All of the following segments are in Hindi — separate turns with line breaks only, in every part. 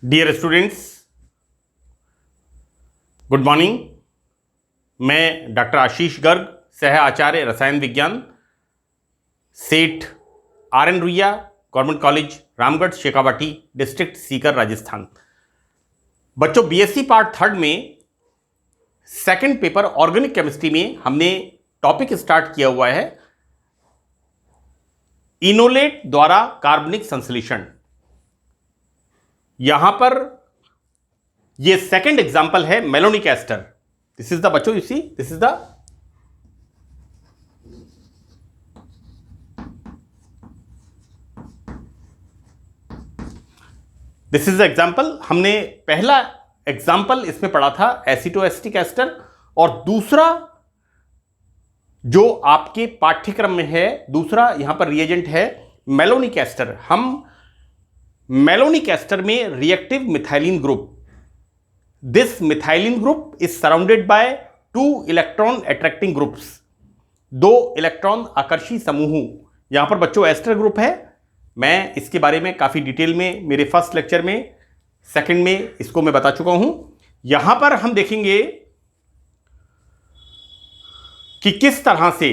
Dear students, good morning. मैं डॉक्टर आशीष गर्ग, सह आचार्य रसायन विज्ञान, Seth RN Ruia, government college Ramgarh, Shekhawati, district Sikar, Rajasthan. बच्चों, बीएससी पार्ट थर्ड में सेकंड पेपर ऑर्गेनिक केमिस्ट्री में हमने टॉपिक स्टार्ट किया हुआ है इनोलेट द्वारा कार्बनिक संश्लेषण। यहां पर यह सेकंड एग्जांपल है malonic ester. This is the बच्चों, you see this is the example. हमने पहला एग्जांपल इसमें पढ़ा था एसिटोएसिटिक एस्टर, और दूसरा जो आपके पाठ्यक्रम में है, दूसरा यहां पर रिएजेंट है मेलोनिक एस्टर। हम मेलोनिक एस्टर में reactive methylene group, this methylene group is surrounded by 2 electron attracting groups, 2 electron Aakarshi समूह। यहां पर बच्चों एस्टर ग्रुप है। मैं इसके बारे में काफी डिटेल में मेरे फर्स्ट लेक्चर में, सेकंड में इसको मैं बता चुका हूं। यहां पर हम देखेंगे कि किस तरह से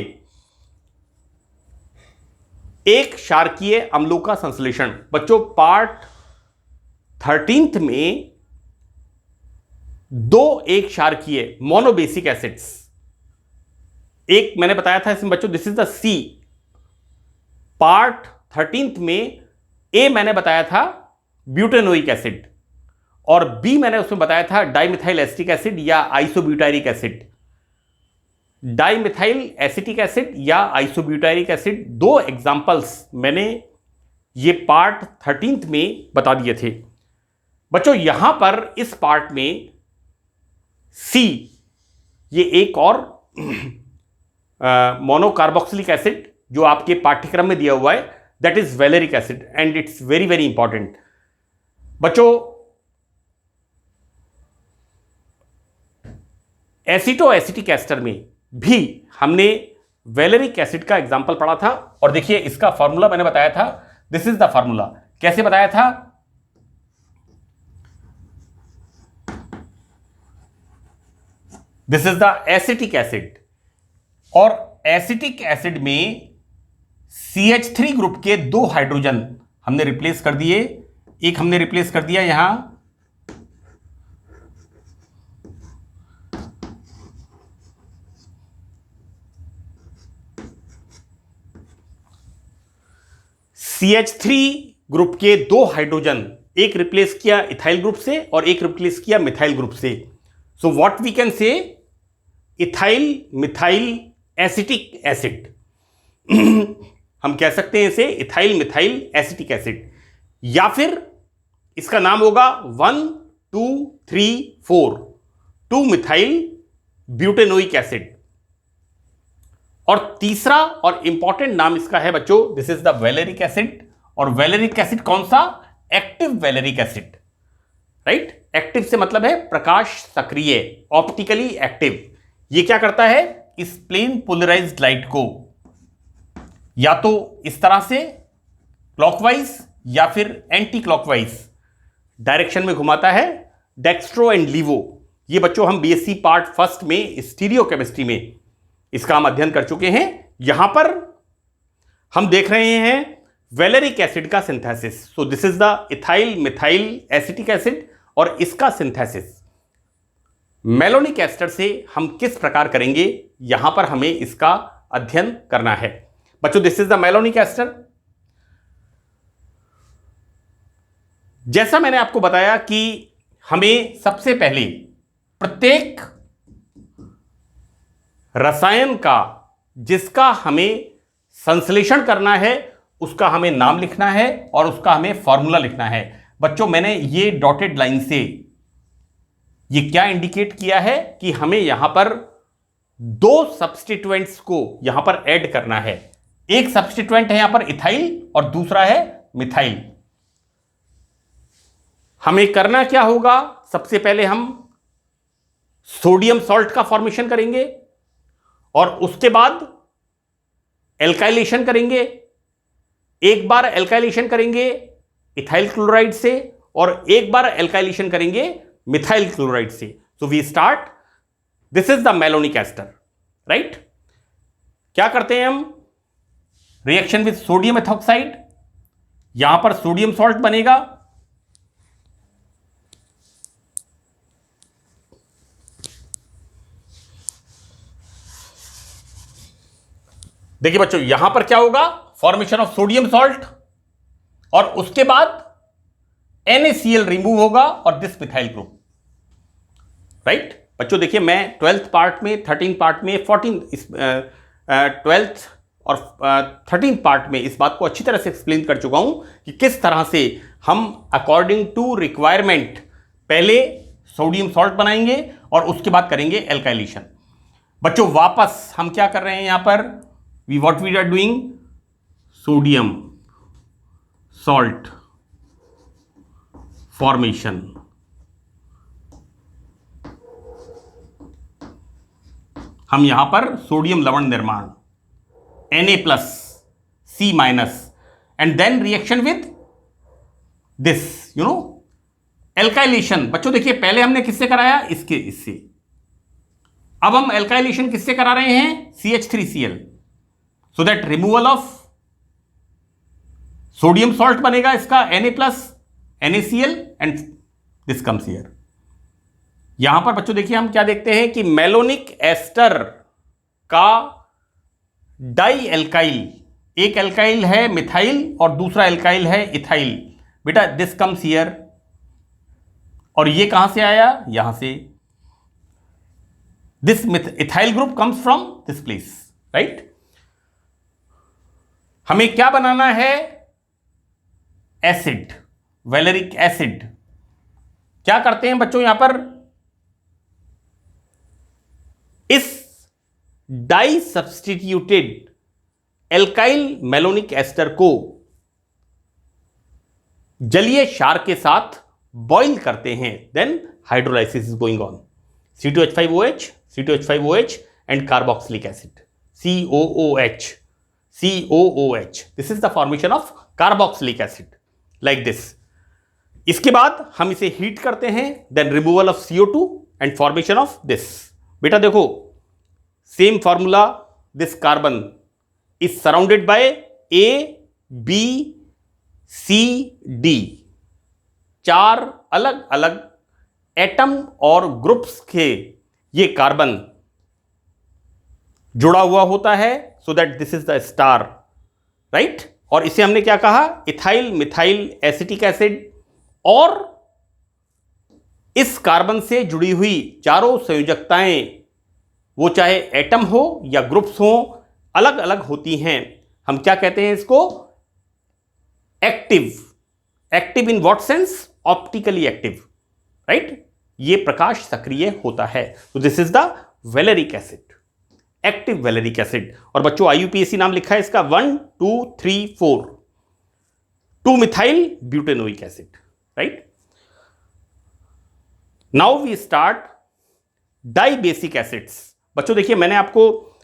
एक क्षारकीय अम्लों का संश्लेषण। बच्चों, पार्ट 13 में 2 एक क्षारकीय मोनोबेसिक एसिड्स, एक मैंने बताया था इसमें बच्चों, this is the C. Part 13 में ए मैंने बताया था ब्यूटेनोइक एसिड, और बी मैंने उसमें बताया था डाइमिथाइल एसिटिक एसिड या आइसोब्यूटायरिक एसिड। डाइमिथाइल एसिटिक एसिड या आइसोब्यूटायरिक एसिड, 2 एग्जांपल्स मैंने ये पार्ट 13 में बता दिए थे। बच्चों, यहां पर इस पार्ट में सी, ये एक और मोनोकार्बोक्सिलिक एसिड जो आपके पाठ्यक्रम में दिया हुआ है, that is valeric acid, and it's very very important. बच्चों, एसिटोएसिटिक एस्टर में भी हमने वैलेरिक एसिड का एग्जांपल पढ़ा था, और देखिए इसका फॉर्मूला मैंने बताया था। This is the formula. कैसे बताया था? This is the acetic acid, और एसिटिक एसिड में CH3 ग्रुप के 2 हाइड्रोजन हमने रिप्लेस कर दिए। एक हमने रिप्लेस कर दिया यहां CH3 ग्रुप के 2 हाइड्रोजन, एक रिप्लेस किया इथाइल ग्रुप से और एक रिप्लेस किया मिथाइल ग्रुप से। So what we can say, ethyl methyl acetic acid. हम कह सकते हैं इसे इथाइल मिथाइल एसिटिक एसिड, या फिर इसका नाम होगा 1 2 3 4 2 मिथाइल ब्यूटेनोइक एसिड। और तीसरा और इंपॉर्टेंट नाम इसका है बच्चों, this is the valeric acid. और वैलेरिक एसिड कौन सा? Active valeric acid, right. Active से मतलब है प्रकाश सक्रिय, ऑप्टिकली एक्टिव। ये क्या करता है? इस प्लेन पोलराइज्ड लाइट को या तो इस तरह से क्लॉकवाइज या फिर एंटी क्लॉकवाइज डायरेक्शन में घुमाता है, डेक्स्ट्रो एंड लीवो। ये बच्चों हम बीएससी पार्ट फर्स्ट में स्टीरियो केमिस्ट्री में इसका हम अध्ययन कर चुके हैं। यहां पर हम देख रहे हैं वैलेरिक एसिड का synthesis. So this is the ethyl methyl acetic acid, और इसका सिंथेसिस मेलोनिक एस्टर से हम किस प्रकार करेंगे, यहां पर हमें इसका अध्ययन करना है। बच्चों, this is the malonic ester. जैसा मैंने आपको बताया कि हमें सबसे पहले प्रत्येक रसायन का जिसका हमें संश्लेषण करना है उसका हमें नाम लिखना है और उसका हमें फॉर्मूला लिखना है। बच्चों, मैंने ये डॉटेड लाइन से ये क्या इंडिकेट किया है कि हमें यहां पर 2 सब्स्टिट्यूएंट्स को यहां पर ऐड करना है। एक सब्स्टिट्यूएंट है यहां पर इथाइल और दूसरा है मिथाइल। हमें करना क्या होगा? सबसे पहले हम सोडियम सॉल्ट का फॉर्मेशन करेंगे और उसके बाद एल्काइलेशन करेंगे। एक बार एल्काइलेशन करेंगे इथाइल क्लोराइड से और एक बार एल्काइलेशन करेंगे मिथाइल क्लोराइड से. So we start, this is the malonic ester, right. क्या करते हैं हम? रिएक्शन विद सोडियम एथॉक्साइड, यहां पर सोडियम सॉल्ट बनेगा. देखिए बच्चों, यहां पर क्या होगा? फॉर्मेशन ऑफ सोडियम सॉल्ट, और उसके बाद NaCl रिमूव होगा और दिस मिथाइल ग्रुप, राइट. बच्चों देखिए, मैं 12th पार्ट में, 13 पार्ट में, 12th और 13 पार्ट में इस बात को अच्छी तरह से एक्सप्लेन कर चुका हूं कि किस तरह से हम अकॉर्डिंग टू रिक्वायरमेंट पहले सोडियम सॉल्ट बनाएंगे और उसके बाद करेंगे एल्काइलेशन. बच्चों वापस हम क्या कर रहे हैं यहां पर? what we are doing, sodium salt formation. हम यहां पर सोडियम लवण निर्माण, Na+, C-, and then reaction with this, alkylation. बच्चों देखिए, पहले हमने किससे कराया? इससे. अब हम एल्काइलेशन किससे करा रहे हैं? CH3Cl. So that removal of sodium salt बनेगा इसका Na+, NaCl, and this comes here. यहां पर बच्चों देखिए, हम क्या देखते हैं कि मेलोनिक एस्टर का डाई एल्काइल, एक एल्काइल है मिथाइल और दूसरा एल्काइल है इथाइल. बेटा दिस कम्स हियर, और ये कहां से आया? यहां से. This ethyl group comes from this place, right. हमें क्या बनाना है? Acid, valeric acid. क्या करते हैं बच्चों यहां पर? इस di substituted alkyl malonic ester को जलीय क्षार के साथ बॉइल करते हैं. Then hydrolysis is going on. C2H5OH, C2H5OH and carboxylic acid, COOH. This is the formation of carboxylic acid, like this. इसके बाद हम इसे हीट करते हैं, then removal of CO2 and formation of this. बेटा देखो, same formula, this carbon is surrounded by A, B, C, D. 4 अलग अलग एटम और ग्रुप्स के ये कार्बन जुड़ा हुआ होता है. So that this is the star, right. और इसे हमने क्या कहा? Ethyl methyl acetic acid. और इस कार्बन से जुड़ी हुई चारों संयोजकताएं, वो चाहे एटम हो या ग्रुप्स हो, अलग अलग होती हैं. हम क्या कहते हैं इसको? Active. Active in what sense? Optically active, right. ये प्रकाश सक्रिय होता है. तो this is the valeric acid, active valeric acid. और बच्चों IUPAC नाम लिखा है इसका 1, 2, 3, 4, 2 methyl butanoic acid, right. Now we start dibasic acids. बच्चों देखिए, मैंने आपको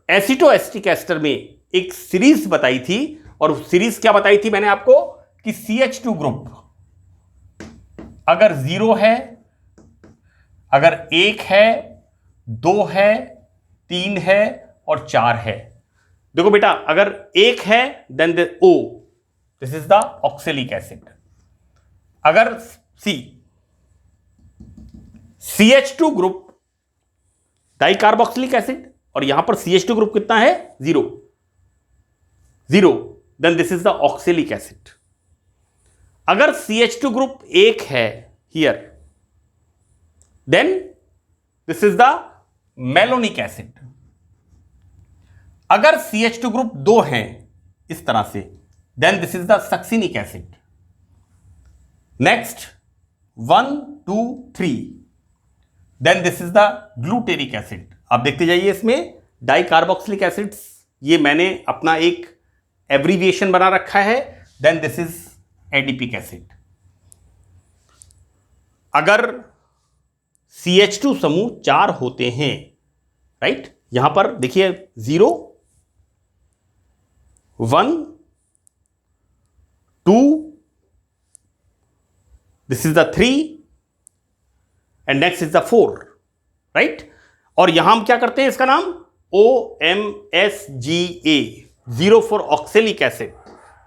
एसिटोएस्टिक एस्टर में एक सीरीज बताई थी, और सीरीज क्या बताई थी मैंने आपको? कि CH2 ग्रुप अगर 0 है, अगर 1 है, 2 है, 3 है और 4 है. देखो बेटा, अगर 1 है then O, this is the oxalic acid. अगर CH2 ग्रुप डाइकार्बोक्सिलिक एसिड, और यहां पर CH2 ग्रुप कितना है? 0, then this is the oxalic acid. अगर CH2 ग्रुप 1 है here, then this is the malonic acid. अगर CH2 ग्रुप 2 है इस तरह से, then this is the succinic acid. Next 1, 2, 3, then this is the glutaric acid. आप देखते जाइए, इसमें डाइकार्बोक्सिलिक एसिड्स, ये मैंने अपना एक एब्रीविएशन बना रखा है. Then this is adipic acid. अगर CH2 समूह 4 होते हैं, राइट, यहां पर देखिए 0, 1, 2, this is the 3 and next is the 4, right? और यहां हम क्या करते हैं, इसका नाम OMSGA, 0 for oxalic acid.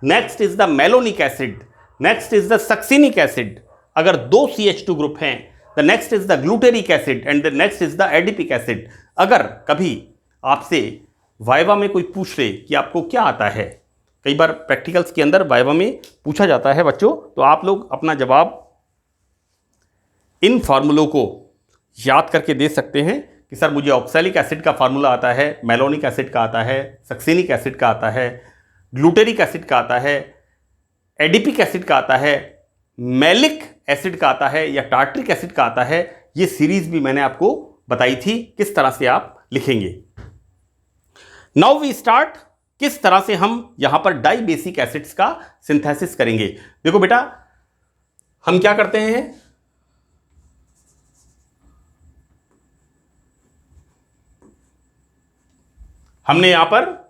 Next is the malonic acid, next is the succinic acid. अगर दो CH2 ग्रुप हैं, the next is the glutaric acid and the next is the adipic acid. अगर कभी आपसे वाइवा में कोई पूछ ले कि आपको क्या आता है, कई बार प्रैक्टिकल्स के अंदर वाइवा में पूछा जाता है बच्चों, तो आप लोग अपना जवाब इन फार्मूलों को याद करके दे सकते हैं कि सर मुझे ऑक्सैलिक एसिड का फार्मूला आता है, मेलोनिक एसिड का आता है, सक्सिनिक एसिड का आता है, ग्लूटेरिक एसिड का आता है, एडिपिक एसिड का आता है, मैलिक एसिड का आता है या टार्ट्रिक एसिड का आता है. ये सीरीज भी मैंने आपको बताई थी किस तरह से आप लिखेंगे. नाउ वी स्टार्ट, किस तरह से हम यहां पर डाई बेसिक एसिड्स का सिंथेसिस करेंगे. देखो बेटा, हम क्या करते हैं, हमने यहां पर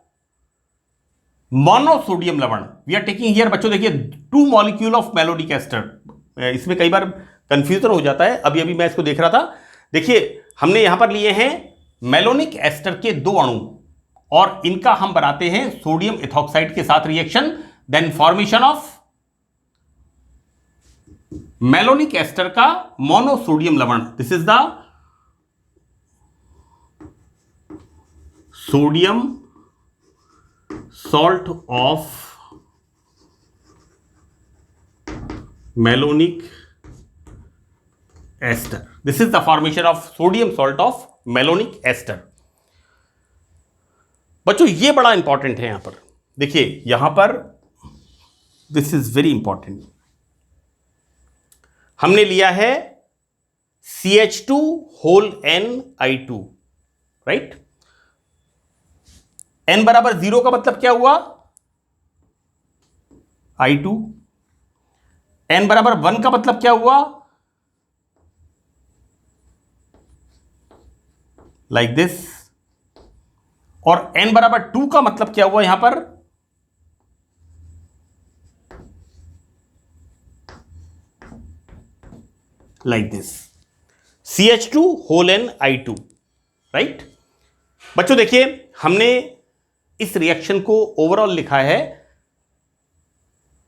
मोनोसोडियम लवण वी आर टेकिंग हियर. बच्चों देखिए 2 मॉलिक्यूल ऑफ मेलोनिक एस्टर, इसमें कई बार कंफ्यूजन हो जाता है, अभी अभी मैं इसको देख रहा था. देखिए हमने यहां पर लिए हैं मेलोनिक एस्टर के 2 अणु और इनका हम बनाते हैं सोडियम इथॉक्साइड के साथ reaction, then formation of malonic ester का मोनोसोडियम लवण. This is the sodium salt of malonic ester. This is the formation of sodium salt of malonic ester. बच्चों ये बड़ा इंपॉर्टेंट है यहां पर. देखिए यहां पर दिस इज वेरी इंपॉर्टेंट. हमने लिया है CH2 whole NI2, right. n बराबर 0 का मतलब क्या हुआ, I2. n बराबर 1 का मतलब क्या हुआ, लाइक दिस. और n बराबर 2 का मतलब क्या हुआ यहां पर, like this. CH2 whole NI2, right. बच्चों देखिए हमने इस रिएक्शन को ओवरऑल लिखा है.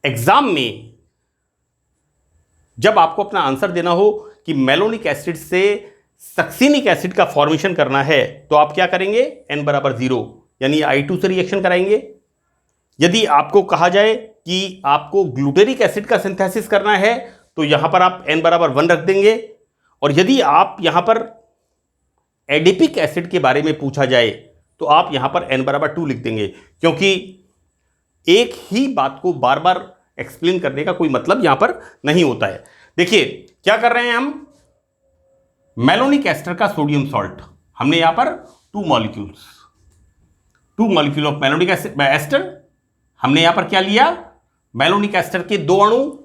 एग्जाम में जब आपको अपना आंसर देना हो कि मेलोनिक एसिड से सक्सिनिक एसिड का फॉर्मेशन करना है, तो आप क्या करेंगे, n बराबर 0 यानी I2 से रिएक्शन कराएंगे. यदि आपको कहा जाए कि आपको ग्लूटेरिक एसिड का सिंथेसिस करना है, तो यहां पर आप n बराबर 1 रख देंगे. और यदि आप यहां पर एडिपिक एसिड के बारे में पूछा जाए, तो आप यहां पर n बराबर 2 लिख देंगे, क्योंकि एक ही बात को बार बार एक्सप्लेन करने का कोई मतलब यहां पर नहीं होता है. देखिए क्या कर रहे हैं हम, मेलोनिक एस्टर का सोडियम सॉल्ट, हमने यहां पर 2 मॉलिक्यूल ऑफ मेलोनिक एस्टर. हमने यहां पर क्या लिया, मेलोनिक एस्टर के 2 अणु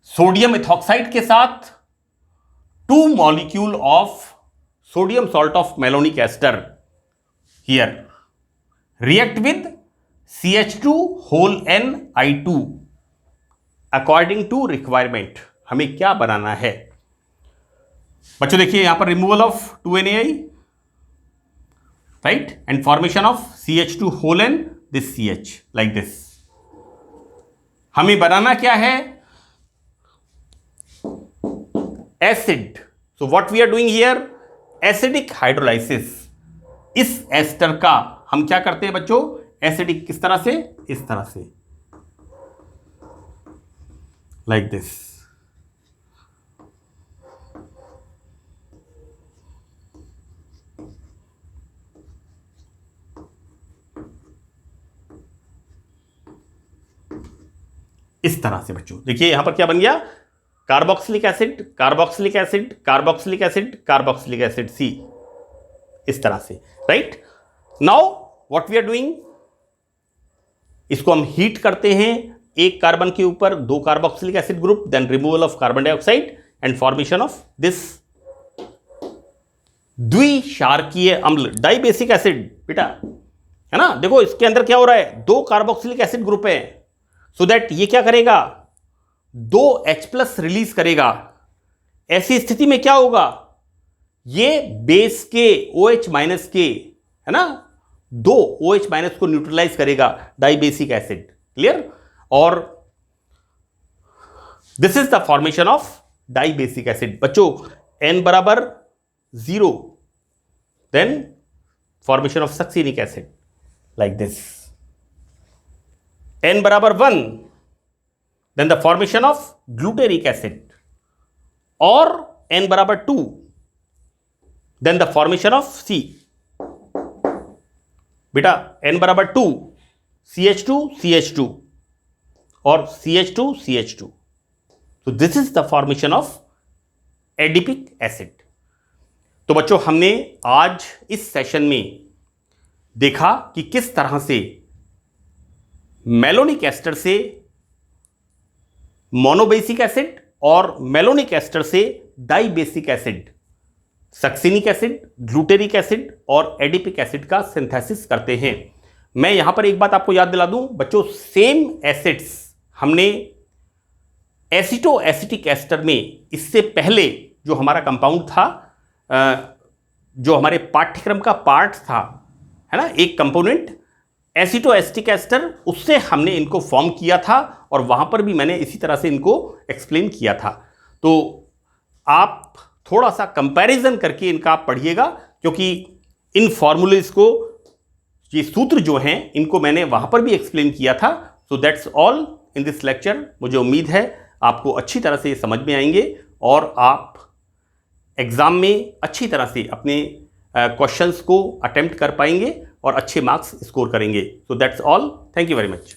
सोडियम इथॉक्साइड के साथ 2 molecule of sodium salt of malonic ester. Here react with CH2 whole NI2 according to requirement. हमें क्या बनाना है बच्चों, देखिए यहां पर removal of 2NAI, right, and formation of CH2 whole N, this CH like this. हमें बनाना क्या है, acid. So what we are doing here, acidic hydrolysis. इस एस्टर का हम क्या करते हैं बच्चों, एसिडिक, किस तरह से, इस तरह से, लाइक दिस. इस तरह से बच्चों देखिए यहां पर क्या बन गया, carboxylic acid, carboxylic acid, carboxylic acid, carboxylic acid, C. इस तरह से, right. Now what we are doing, इसको हम हीट करते हैं, एक कार्बन के ऊपर 2 carboxylic acid group, then removal of carbon dioxide and formation of this द्विक्षारकीय अम्ल, डाई बेसिक एसिड बेटा, है ना. देखो इसके अंदर क्या हो रहा है, 2 कार्बोक्सिलिक एसिड ग्रुप है, सो दैट ये क्या करेगा, 2H+ रिलीज करेगा। ऐसी स्थिति में क्या होगा, ये बेस के OH- के, है ना, 2 OH- को न्यूट्रलाइज करेगा, डाइबेसिक एसिड। क्लियर? और this is the formation of dibasic acid. बच्चों N बराबर 0, then formation of succinic acid like this. N बराबर 1, then the formation of glutaric acid. और N बराबर 2, then the formation of C। बेटा N बराबर 2, CH2 CH2 और CH2 CH2। तो this is the formation of adipic acid. तो बच्चों हमने आज इस सेशन में देखा कि किस तरह से मेलोनिक एस्टर से मोनोबेसिक एसिड और मेलोनिक एस्टर से dibasic acid, succinic acid, glutaric acid और एडिपिक एसिड का सिंथेसिस करते हैं। मैं यहां पर एक बात आपको याद दिला दूं बच्चों, सेम एसिड्स हमने एसिटो एसिटिक एस्टर में इससे पहले जो हमारा कंपाउंड था, जो हमारे पाठ्यक्रम का पार्ट था, है ना, एक कंपोनेंट एसिटो एसिटिक एस्टर, उससे हमने इनको फॉर्म किया था और वहां पर भी मैंने इसी तरह से इनको एक्सप्लेन किया था। तो आप थोड़ा सा कंपैरिजन करके इनका आप पढ़िएगा, क्योंकि इन फॉर्मूलेज को, ये सूत्र जो हैं, इनको मैंने वहां पर भी एक्सप्लेन किया था। So that's all in this lecture. मुझे उम्मीद है आपको अच्छी तरह से समझ में आएंगे और आप एग्जाम में अच्छी तरह से अपने क्वेश्चंस को अटेम्प्ट कर पाएंगे और अच्छे मार्क्स स्कोर करेंगे। So that's all. Thank you very much.